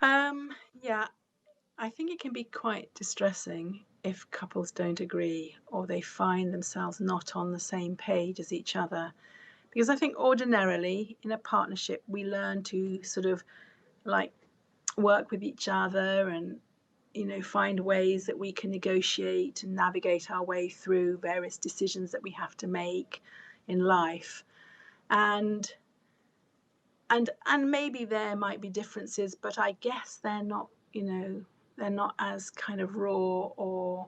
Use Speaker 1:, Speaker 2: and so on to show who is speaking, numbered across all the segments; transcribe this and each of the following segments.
Speaker 1: Yeah, I think it can be quite distressing if couples don't agree or they find themselves not on the same page as each other. Because I think ordinarily in a partnership, we learn to sort of like work with each other and, find ways that we can negotiate and navigate our way through various decisions that we have to make in life. And and maybe there might be differences, but I guess they're not as kind of raw or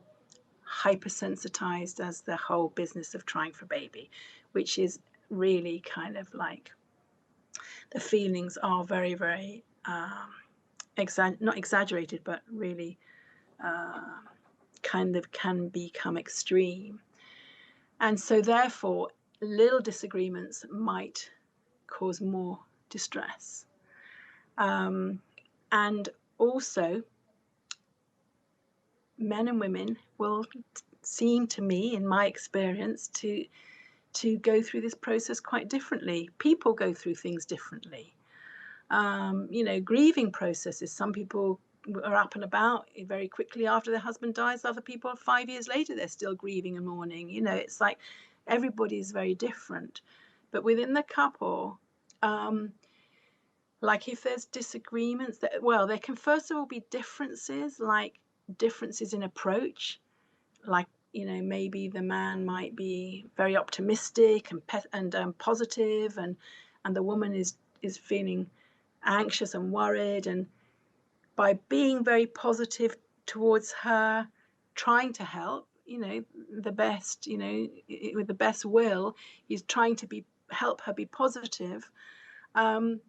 Speaker 1: hypersensitized as the whole business of trying for baby, which is really kind of like the feelings are very, very not exaggerated, but really kind of can become extreme. And so therefore little disagreements might cause more distress. And also, men and women will seem to me, in my experience, to go through this process quite differently. People go through things differently. Grieving processes. Some people are up and about very quickly after their husband dies. Other people, 5 years later, they're still grieving and mourning. It's like everybody's very different. But within the couple, like if there's disagreements, there can first of all be differences, like differences in approach. Like, maybe the man might be very optimistic and positive, and the woman is feeling anxious and worried. And by being very positive towards her, trying to help, the best, with the best will, he's trying to help her be positive. um,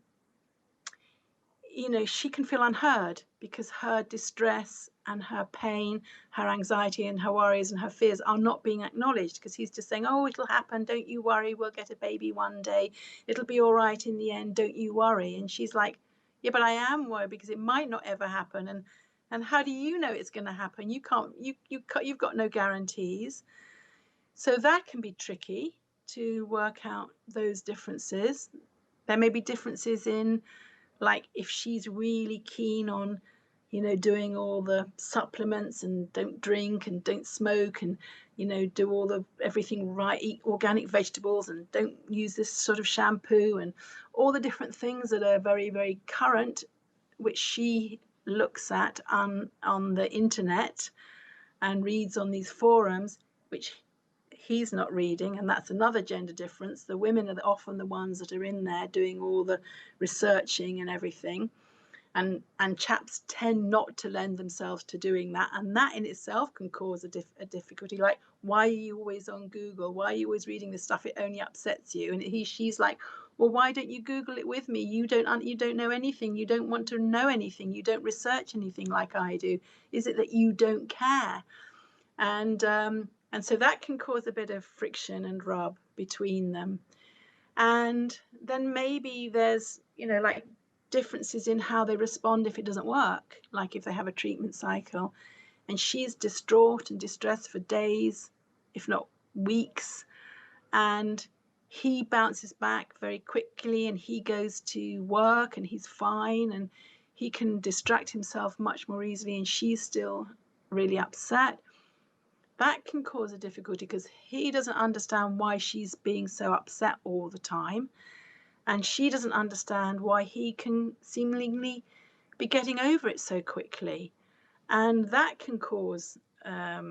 Speaker 1: she can feel unheard because her distress and her pain, her anxiety and her worries and her fears are not being acknowledged, because he's just saying, oh, it'll happen, don't you worry, we'll get a baby one day, it'll be all right in the end, don't you worry. And she's like, yeah, but I am worried because it might not ever happen. And how do you know it's going to happen? You've got no guarantees. So that can be tricky to work out those differences. There may be differences in, like, if she's really keen on, doing all the supplements and don't drink and don't smoke and, do all the everything right, eat organic vegetables and don't use this sort of shampoo and all the different things that are very, very current, which she looks at on the internet and reads on these forums, which he's not reading. And that's another gender difference. The women are often the ones that are in there doing all the researching and everything, and chaps tend not to lend themselves to doing that, and that in itself can cause a difficulty. Like, why are you always on Google? Why are you always reading this stuff? It only upsets you. And she's like, well, why don't you Google it with me? You don't know anything. You don't want to know anything. You don't research anything like I do. Is it that you don't care? And so that can cause a bit of friction and rub between them. And then maybe there's, like, differences in how they respond if it doesn't work. Like if they have a treatment cycle and she's distraught and distressed for days, if not weeks, and he bounces back very quickly and he goes to work and he's fine and he can distract himself much more easily, and she's still really upset. That can cause a difficulty because he doesn't understand why she's being so upset all the time, and she doesn't understand why he can seemingly be getting over it so quickly. And that can cause a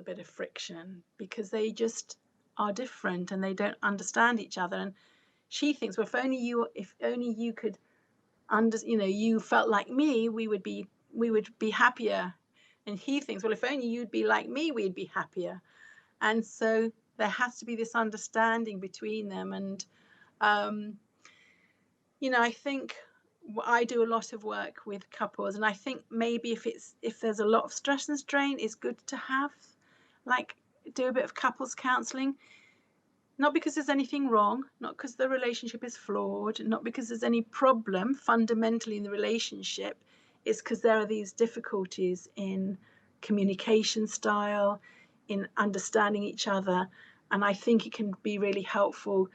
Speaker 1: bit of friction because they just are different and they don't understand each other. And she thinks, well, if only you could you felt like me, we would be happier. And he thinks, well, if only you'd be like me, we'd be happier. And so there has to be this understanding between them. And um, I think I do a lot of work with couples, and I think maybe if there's a lot of stress and strain, it's good to have, like, do a bit of couples counselling. Not because there's anything wrong, not because the relationship is flawed, not because there's any problem fundamentally in the relationship. It's because there are these difficulties in communication style, in understanding each other. And I think it can be really helpful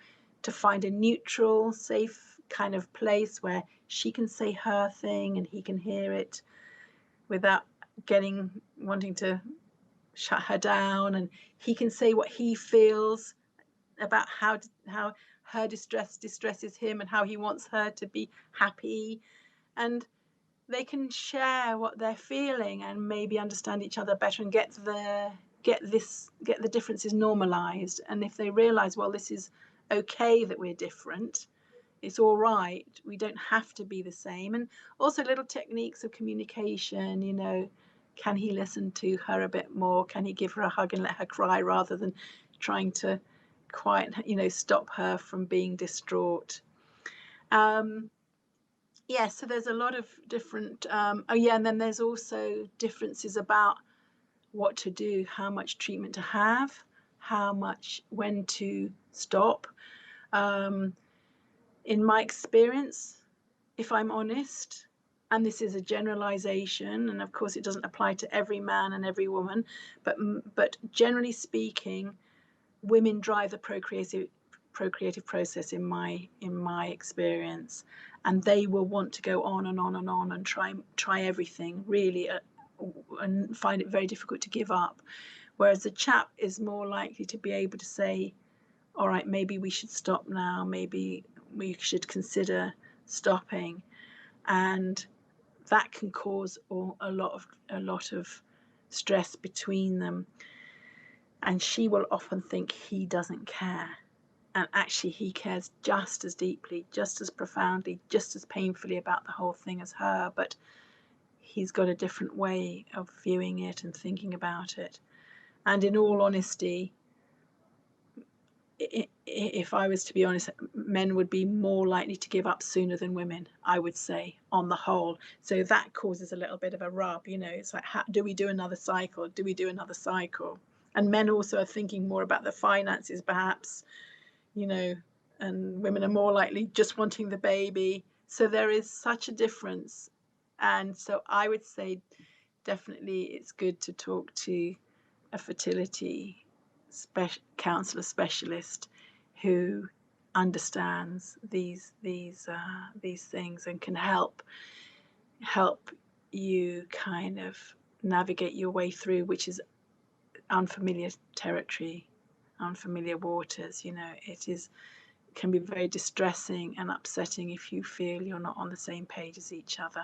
Speaker 1: to find a neutral, safe kind of place where she can say her thing and he can hear it without wanting to shut her down, and he can say what he feels about how her distress distresses him and how he wants her to be happy, and they can share what they're feeling and maybe understand each other better and get the differences normalized. And if they realize, well, this is okay that we're different, it's all right, we don't have to be the same. And also little techniques of communication, you know, can he listen to her a bit more? Can he give her a hug and let her cry rather than trying to quiet, you know, stop her from being distraught? Yeah, so there's a lot of different oh yeah, and then there's also differences about what to do, how much treatment to have, when to stop. In my experience, if I'm honest, and this is a generalization, and of course it doesn't apply to every man and every woman, but generally speaking, women drive the procreative process in my experience, and they will want to go on and on and on and try everything really, and find it very difficult to give up, whereas the chap is more likely to be able to say, all right, maybe we should stop now, maybe we should consider stopping, and that can cause a lot of stress between them. And she will often think he doesn't care, and actually he cares just as deeply, just as profoundly, just as painfully about the whole thing as her, but he's got a different way of viewing it and thinking about it. And in all honesty, if I was to be honest, men would be more likely to give up sooner than women, I would say, on the whole. So that causes a little bit of a rub, you know. It's like, do we do another cycle? Do we do another cycle? And men also are thinking more about the finances, perhaps, you know, and women are more likely just wanting the baby. So there is such a difference. And so I would say definitely it's good to talk to a fertility counsellor specialist who understands these things and can help you kind of navigate your way through, which is unfamiliar territory, unfamiliar waters. You know, it can be very distressing and upsetting if you feel you're not on the same page as each other.